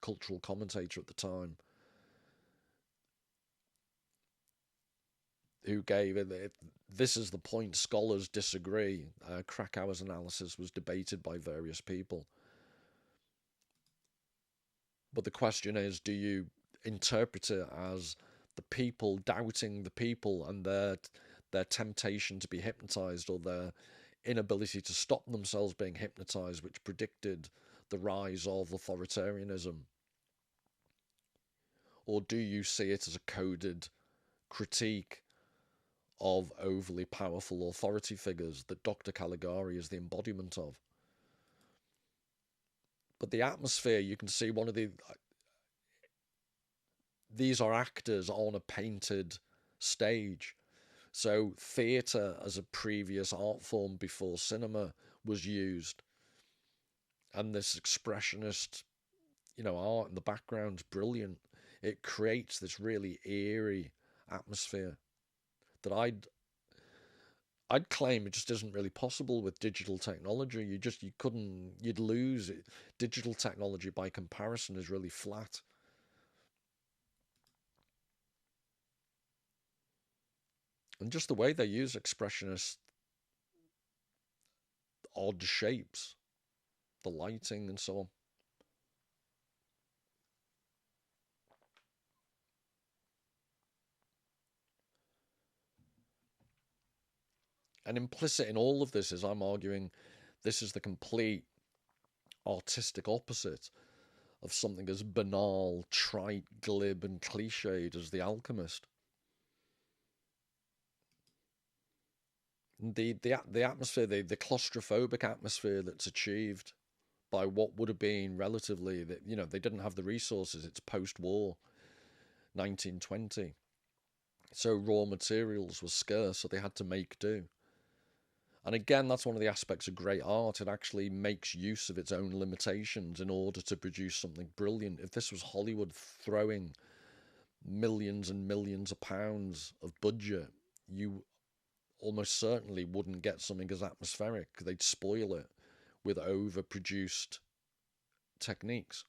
cultural commentator at the time, who gave it. This is the point. Scholars disagree. Krakauer's analysis was debated by various people. But the question is, do you interpret it as the people doubting the people and their temptation to be hypnotized, or their inability to stop themselves being hypnotized, which predicted the rise of authoritarianism? Or do you see it as a coded critique of overly powerful authority figures that Dr. Caligari is the embodiment of? But the atmosphere, you can see these are actors on a painted stage. So theatre as a previous art form before cinema was used. And this expressionist, art in the background is brilliant. It creates this really eerie atmosphere that I'd claim it just isn't really possible with digital technology. You'd lose it. Digital technology by comparison is really flat. And just the way they use expressionist odd shapes, the lighting and so on. And implicit in all of this is, I'm arguing, this is the complete artistic opposite of something as banal, trite, glib, and cliched as The Alchemist. The atmosphere, the claustrophobic atmosphere that's achieved by what would have been relatively, they didn't have the resources. It's post-war, 1920, so raw materials were scarce, so they had to make do. And again, that's one of the aspects of great art. It actually makes use of its own limitations in order to produce something brilliant. If this was Hollywood throwing millions and millions of pounds of budget, you almost certainly wouldn't get something as atmospheric. They'd spoil it with overproduced techniques.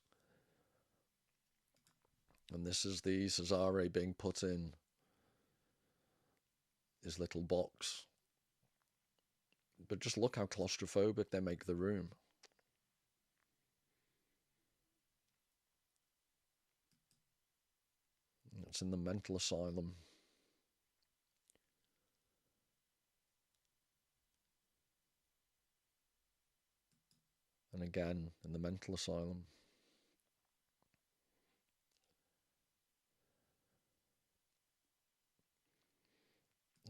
And this is the Cesare being put in his little box. But just look how claustrophobic they make the room. It's in the mental asylum. And again, in the mental asylum.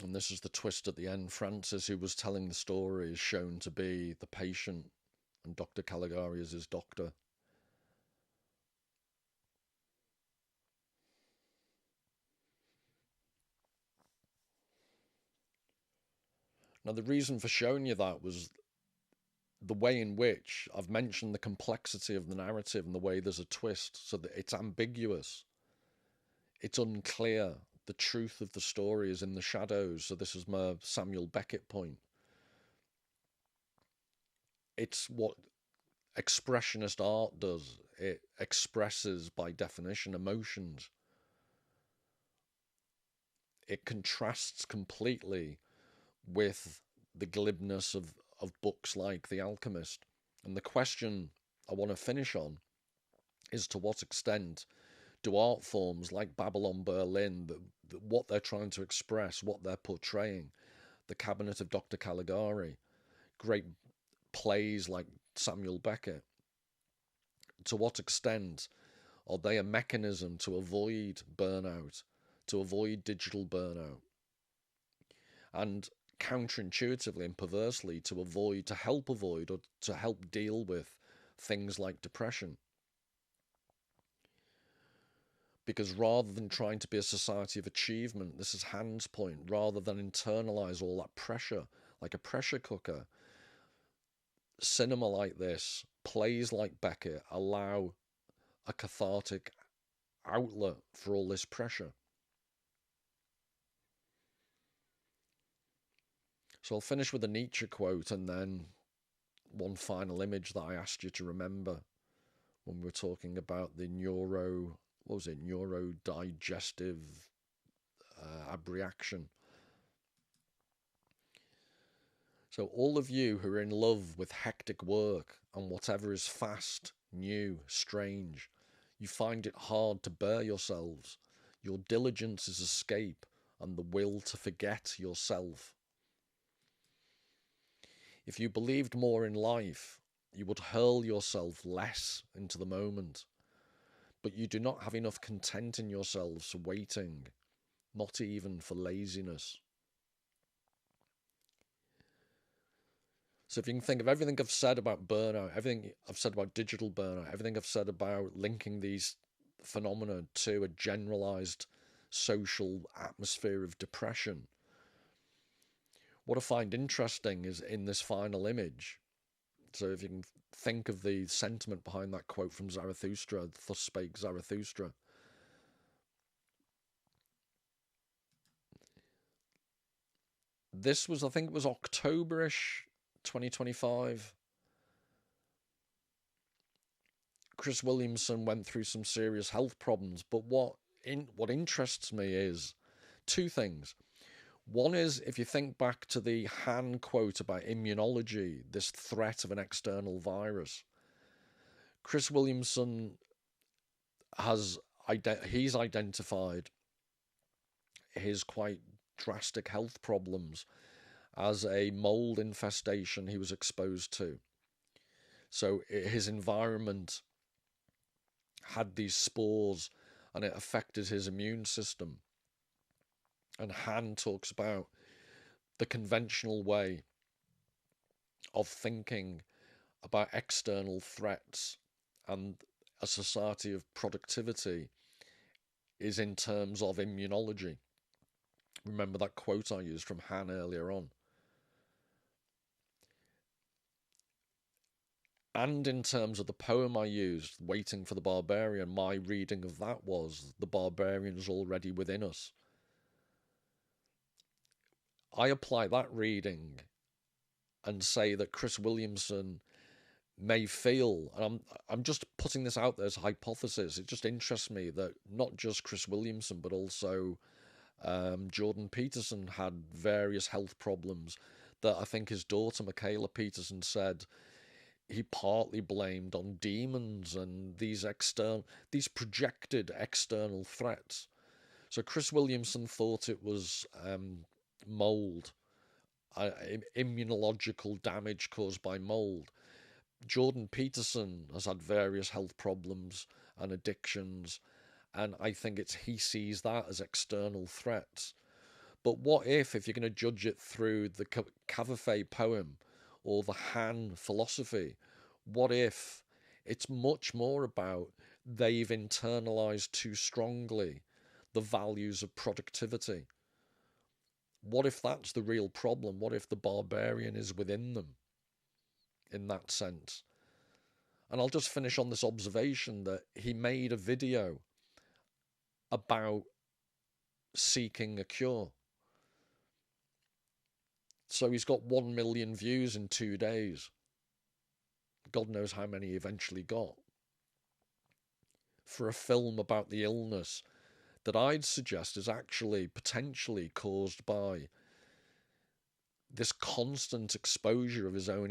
And this is the twist at the end. Francis, who was telling the story, is shown to be the patient, and Dr. Caligari is his doctor. Now, the reason for showing you that was the way in which I've mentioned the complexity of the narrative and the way there's a twist, so that it's ambiguous. It's unclear. The truth of the story is in the shadows. So this is my Samuel Beckett point. It's what expressionist art does. It expresses, by definition, emotions. It contrasts completely with the glibness of books like The Alchemist. And the question I want to finish on is, to what extent do art forms like Babylon Berlin, what they're trying to express, what they're portraying, The Cabinet of Dr. Caligari, great plays like Samuel Beckett, to what extent are they a mechanism to avoid burnout, to avoid digital burnout, and counterintuitively and perversely to help avoid or to help deal with things like depression? Because rather than trying to be a society of achievement, this is Han's point, rather than internalize all that pressure like a pressure cooker, cinema like this, plays like Beckett, allow a cathartic outlet for all this pressure. So I'll finish with a Nietzsche quote and then one final image that I asked you to remember when we were talking about the neurodigestive abreaction. So all of you who are in love with hectic work and whatever is fast, new, strange, you find it hard to bear yourselves. Your diligence is escape and the will to forget yourself. If you believed more in life, you would hurl yourself less into the moment. But you do not have enough content in yourselves waiting, not even for laziness. So if you can think of everything I've said about burnout, everything I've said about digital burnout, everything I've said about linking these phenomena to a generalized social atmosphere of depression, what I find interesting is in this final image. So if you can think of the sentiment behind that quote from Zarathustra, thus spake Zarathustra. This was, I think it was October-ish, 2025. Chris Williamson went through some serious health problems, but what interests me is two things. One is, if you think back to the Han quote about immunology, this threat of an external virus, Chris Williamson he's identified his quite drastic health problems as a mold infestation he was exposed to. So his environment had these spores and it affected his immune system. And Han talks about the conventional way of thinking about external threats and a society of productivity is in terms of immunology. Remember that quote I used from Han earlier on. And in terms of the poem I used, Waiting for the Barbarian, my reading of that was the barbarian is already within us. I apply that reading and say that Chris Williamson may feel, and I'm just putting this out there as a hypothesis. It just interests me that not just Chris Williamson, but also Jordan Peterson had various health problems that I think his daughter Michaela Peterson said he partly blamed on demons and these projected external threats. So Chris Williamson thought it was mold, immunological damage caused by mold. Jordan Peterson has had various health problems and addictions, and I think he sees that as external threats. But what if you're going to judge it through the Cavafy poem or the Han philosophy, what if it's much more about they've internalized too strongly the values of productivity? What if that's the real problem? What if the barbarian is within them in that sense? And I'll just finish on this observation that he made a video about seeking a cure. So he's got 1 million views in 2 days. God knows how many he eventually got. For a film about the illness that I'd suggest is actually potentially caused by this constant exposure of his own,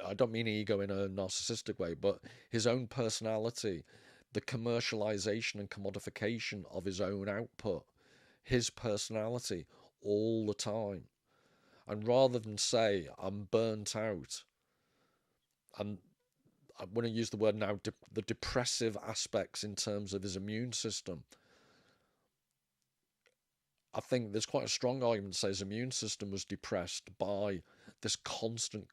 I don't mean ego in a narcissistic way, but his own personality, the commercialization and commodification of his own output, his personality all the time. And rather than say, I'm burnt out, and I want to use the word now, the depressive aspects in terms of his immune system, I think there's quite a strong argument to say his immune system was depressed by this constant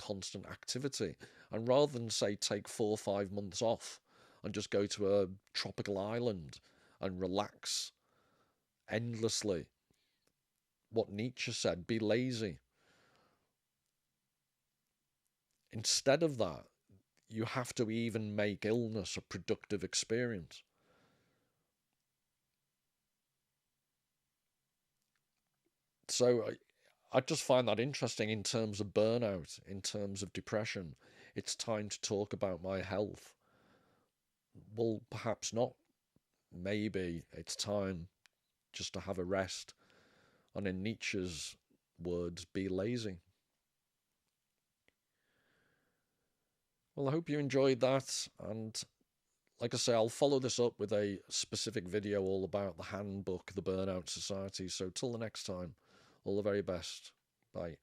activity. And rather than say take 4 or 5 months off and just go to a tropical island and relax endlessly, what Nietzsche said, be lazy. Instead of that, you have to even make illness a productive experience. So I just find that interesting in terms of burnout, in terms of depression. It's time to talk about my health. Well, perhaps not. Maybe it's time just to have a rest. And in Nietzsche's words, be lazy. Well, I hope you enjoyed that. And like I say, I'll follow this up with a specific video all about the handbook, the Burnout Society. So till the next time, all the very best. Bye.